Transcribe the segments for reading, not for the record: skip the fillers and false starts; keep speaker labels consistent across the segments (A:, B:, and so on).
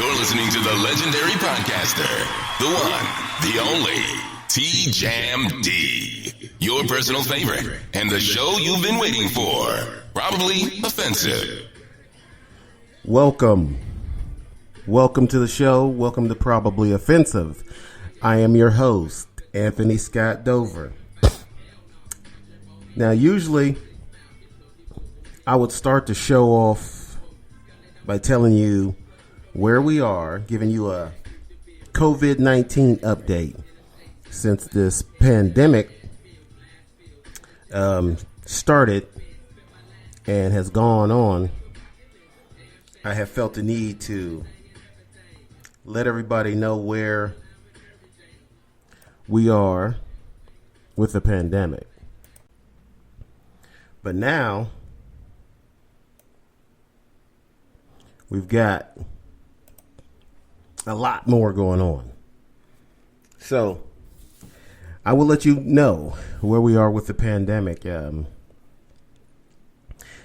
A: You're listening to the legendary podcaster, the one, the only, T-Jam D. Your personal favorite, and the show you've been waiting for. Probably offensive.
B: Welcome to the show. Welcome to Probably Offensive. I am your host, Anthony Scott Dover. Now, usually, I would start the show off by telling you where we are, giving you a COVID-19 update. Since this pandemic started and has gone on, I have felt the need to let everybody know where we are with the pandemic. But now, we've got a lot more going on. So, I will let you know where we are with the pandemic.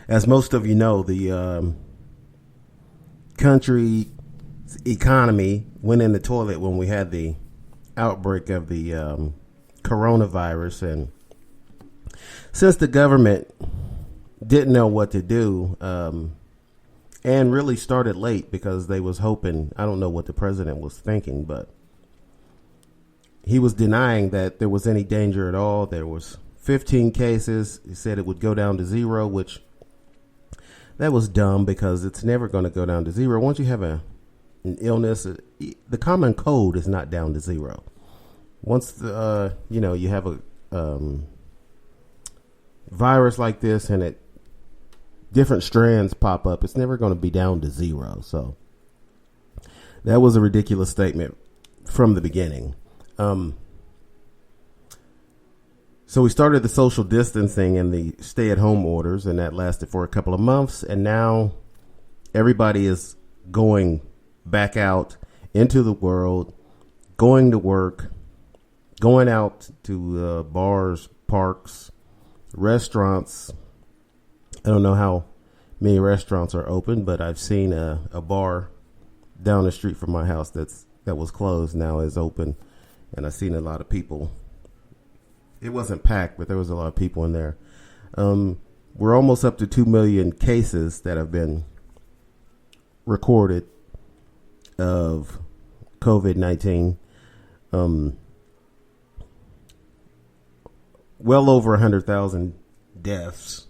B: As most of you know, the country's economy went in the toilet when we had the outbreak of the coronavirus. And since the government didn't know what to do, and really started late because they was hoping, I don't know what the president was thinking, but he was denying that there was any danger at all. There was 15 cases. He said it would go down to zero, which that was dumb because it's never going to go down to zero. Once you have an illness, the common cold is not down to zero. Once you have a virus like this and different strands pop up, it's never going to be down to zero. So that was a ridiculous statement from the beginning. So we started the social distancing and the stay-at-home orders, and that lasted for a couple of months. And now everybody is going back out into the world, going to work, going out to bars, parks, restaurants. I don't know how many restaurants are open, but I've seen a bar down the street from my house that was closed now is open. And I've seen a lot of people. It wasn't packed, but there was a lot of people in there. We're almost up to 2 million cases that have been recorded of COVID-19. Well over 100,000 deaths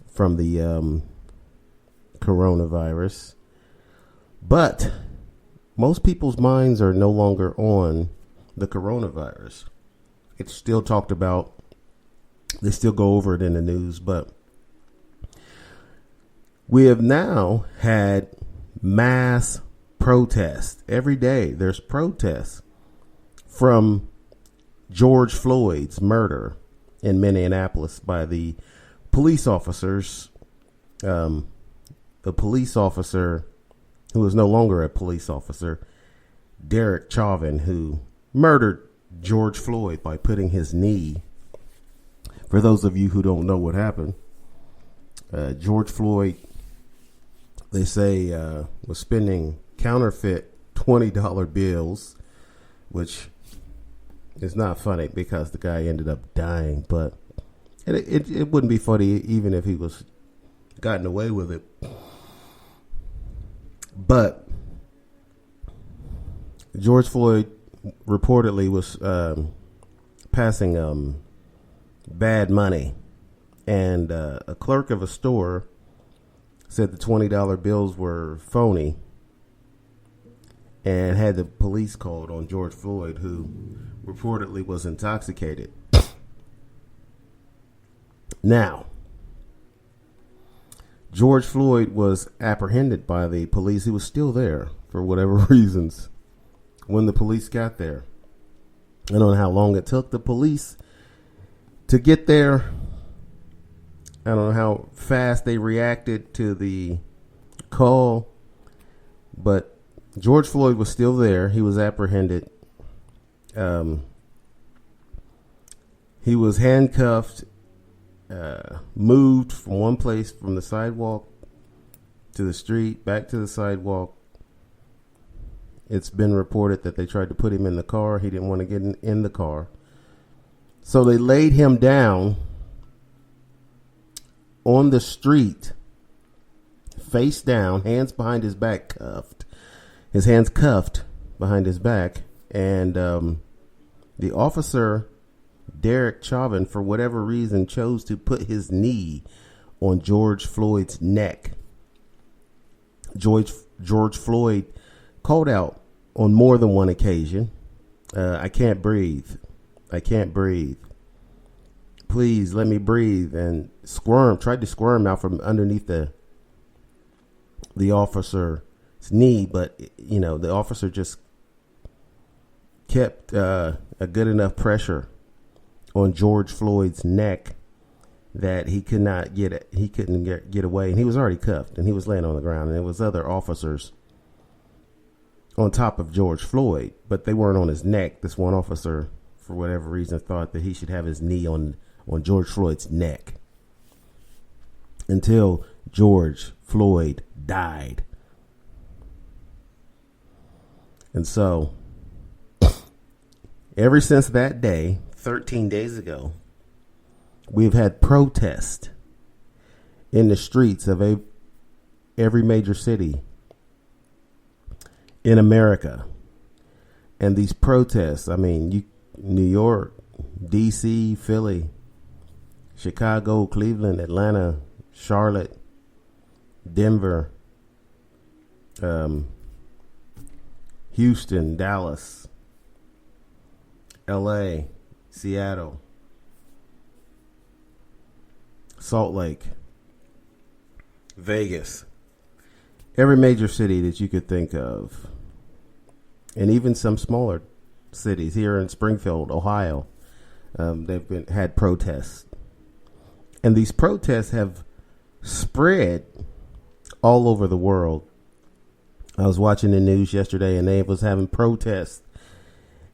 B: from the coronavirus. But most people's minds are no longer on the coronavirus. It's still talked about. They still go over it in the news, but we have now had mass protests. Every day there's protests from George Floyd's murder in Minneapolis by the police officers. The police officer who is no longer a police officer, Derek Chauvin, who murdered George Floyd by putting his knee. For those of you who don't know what happened, George Floyd, they say, was spending counterfeit $20 bills, which is not funny because the guy ended up dying, but it wouldn't be funny even if he was gotten away with it. But George Floyd reportedly was passing bad money, and a clerk of a store said the $20 bills were phony and had the police called on George Floyd, who reportedly was intoxicated. Now, George Floyd was apprehended by the police. He was still there for whatever reasons when the police got there. I don't know how long it took the police to get there. I don't know how fast they reacted to the call, but George Floyd was still there. He was apprehended. He was handcuffed, moved from one place, from the sidewalk to the street, back to the sidewalk. It's been reported that they tried to put him in the car. He didn't want to get in the car. So they laid him down on the street, face down, hands behind his back, cuffed. His hands cuffed behind his back. And the officer, Derek Chauvin, for whatever reason, chose to put his knee on George Floyd's neck. George Floyd called out on more than one occasion, I can't breathe. I can't breathe. Please let me breathe. And tried to squirm out from underneath the officer's knee. But, the officer just kept a good enough pressure on George Floyd's neck that he couldn't get away. And he was already cuffed and he was laying on the ground. And there was other officers on top of George Floyd, but they weren't on his neck. This one officer, for whatever reason, thought that he should have his knee on George Floyd's neck until George Floyd died. And so, ever since that day, 13 days ago, we've had protests in the streets of every major city in America. And these protests, New York, DC, Philly, Chicago, Cleveland, Atlanta, Charlotte, Denver, Houston, Dallas, LA, Seattle, Salt Lake, Vegas, every major city that you could think of, and even some smaller cities here in Springfield, Ohio, they've had protests, and these protests have spread all over the world. I was watching the news yesterday, and they was having protests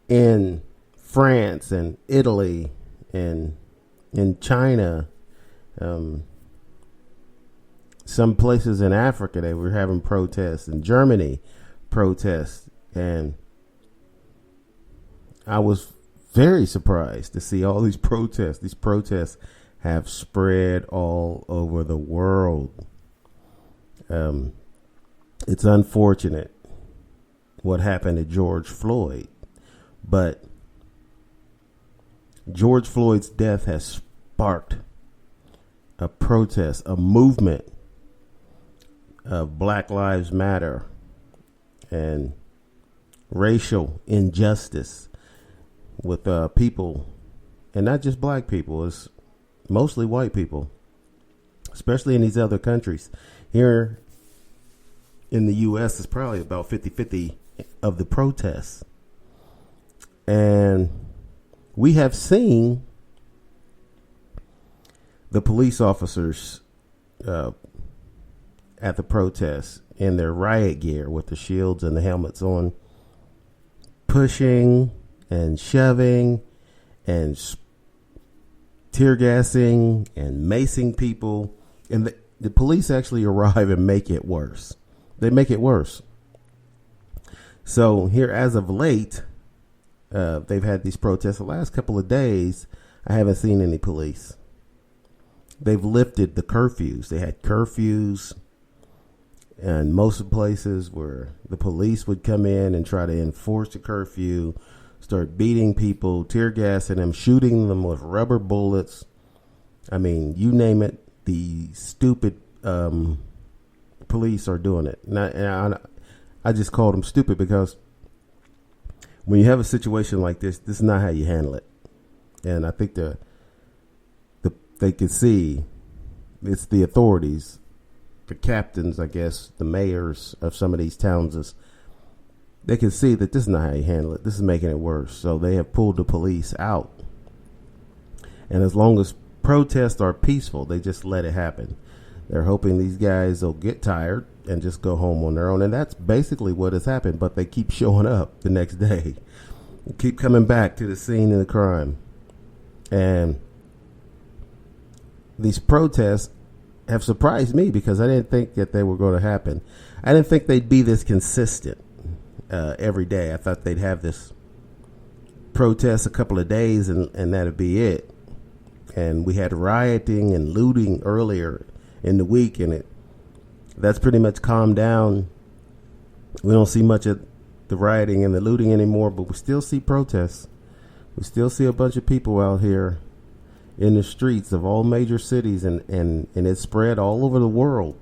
B: in France and Italy and in China. Some places in Africa, they were having protests. In Germany, protests. And I was very surprised to see all these protests. These protests have spread all over the world. It's unfortunate what happened to George Floyd, but George Floyd's death has sparked a protest, a movement of Black Lives Matter and racial injustice with people, and not just black people, it's mostly white people, especially in these other countries. Here in the U.S., it's probably about 50-50 of the protests. And we have seen the police officers at the protests in their riot gear with the shields and the helmets on, pushing and shoving and tear gassing and macing people. And the police actually arrive and make it worse. They make it worse. So here, as of late, they've had these protests. The last couple of days, I haven't seen any police. They've lifted the curfews. They had curfews, and most places where the police would come in and try to enforce the curfew, start beating people, tear gassing them, shooting them with rubber bullets. You name it, the stupid police are doing it. And I just called them stupid because when you have a situation like this is not how you handle it. And I think they could see it's the authorities, the captains, I guess, the mayors of some of these towns, they can see that this is not how you handle it. This is making it worse. So they have pulled the police out. And as long as protests are peaceful, they just let it happen. They're hoping these guys will get tired and just go home on their own. And that's basically what has happened. But they keep showing up the next day, keep coming back to the scene of the crime. And these protests have surprised me because I didn't think that they were going to happen. I didn't think they'd be this consistent. every day. I thought they'd have this protest a couple of days and that'd be it. And we had rioting and looting earlier in the week, and that's pretty much calmed down. We don't see much of the rioting and the looting anymore, but we still see protests. We still see a bunch of people out here in the streets of all major cities, and it's spread all over the world.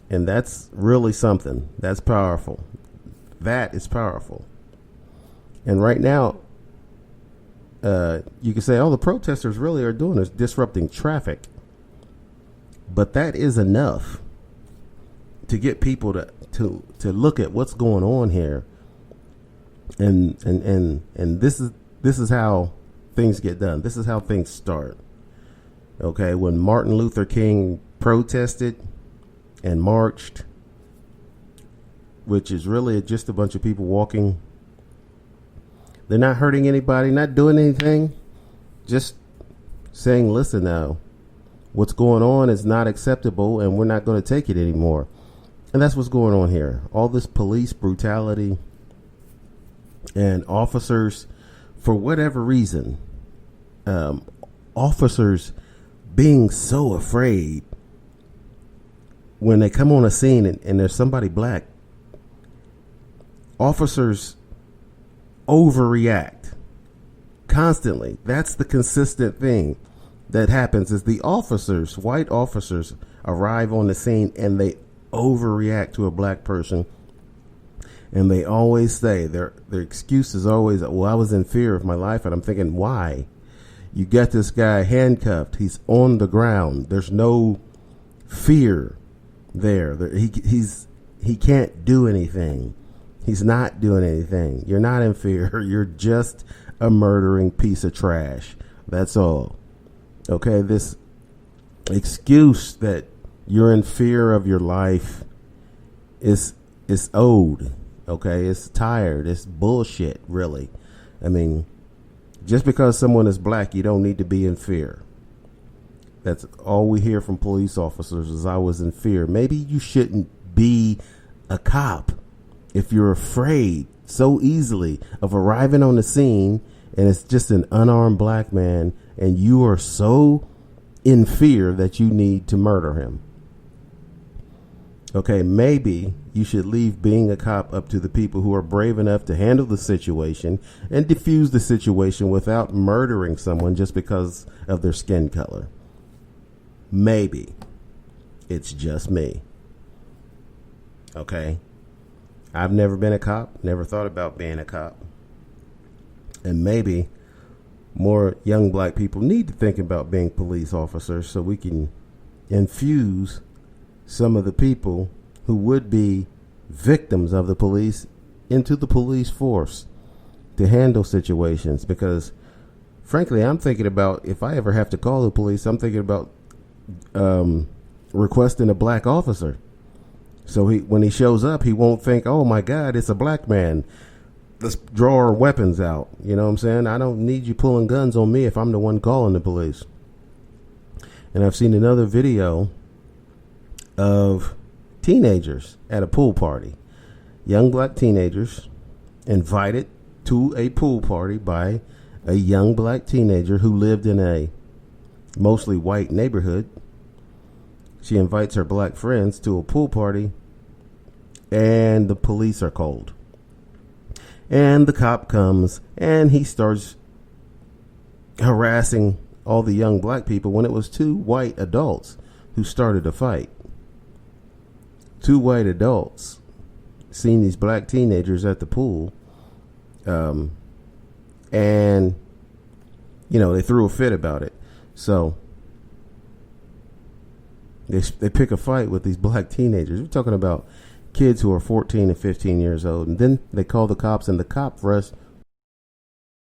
B: And that's really something. That's powerful. That is powerful. And right now, you can say, oh, the protesters really are doing is disrupting traffic. But that is enough to get people to look at what's going on here. And this is how things get done. This is how things start. Okay, when Martin Luther King protested and marched, which is really just a bunch of people walking. They're not hurting anybody, not doing anything, just saying, listen now, what's going on is not acceptable and we're not going to take it anymore. And that's what's going on here. All this police brutality and officers, for whatever reason, officers being so afraid when they come on a scene and there's somebody black. Officers overreact constantly. That's the consistent thing that happens is the officers, white officers, arrive on the scene and they overreact to a black person. And they always say their excuse is always, well, I was in fear of my life. And I'm thinking, why? You got this guy handcuffed. He's on the ground. There's no fear there. He can't do anything. He's not doing anything. You're not in fear. You're just a murdering piece of trash. That's all. Okay, this excuse that you're in fear of your life is old. Okay, it's tired. It's bullshit, really. I mean, just because someone is black, you don't need to be in fear. That's all we hear from police officers is I was in fear. Maybe you shouldn't be a cop if you're afraid so easily of arriving on the scene and it's just an unarmed black man and you are so in fear that you need to murder him. Okay, maybe you should leave being a cop up to the people who are brave enough to handle the situation and diffuse the situation without murdering someone just because of their skin color. Maybe. It's just me. Okay? I've never been a cop, never thought about being a cop. And maybe more young black people need to think about being police officers so we can infuse some of the people who would be victims of the police into the police force to handle situations. Because frankly, I'm thinking about if I ever have to call the police, I'm thinking about requesting a black officer. So when he shows up, he won't think, oh my God, it's a black man. Let's draw our weapons out. You know what I'm saying? I don't need you pulling guns on me if I'm the one calling the police. And I've seen another video of teenagers at a pool party. Young black teenagers invited to a pool party by a young black teenager who lived in a mostly white neighborhood. She invites her black friends to a pool party and the police are called. And the cop comes and he starts harassing all the young black people when it was two white adults who started a fight. Two white adults seen these black teenagers at the pool. And, you know, they threw a fit about it. So they pick a fight with these black teenagers. We're talking about kids who are 14 and 15 years old. And then they call the cops and the cop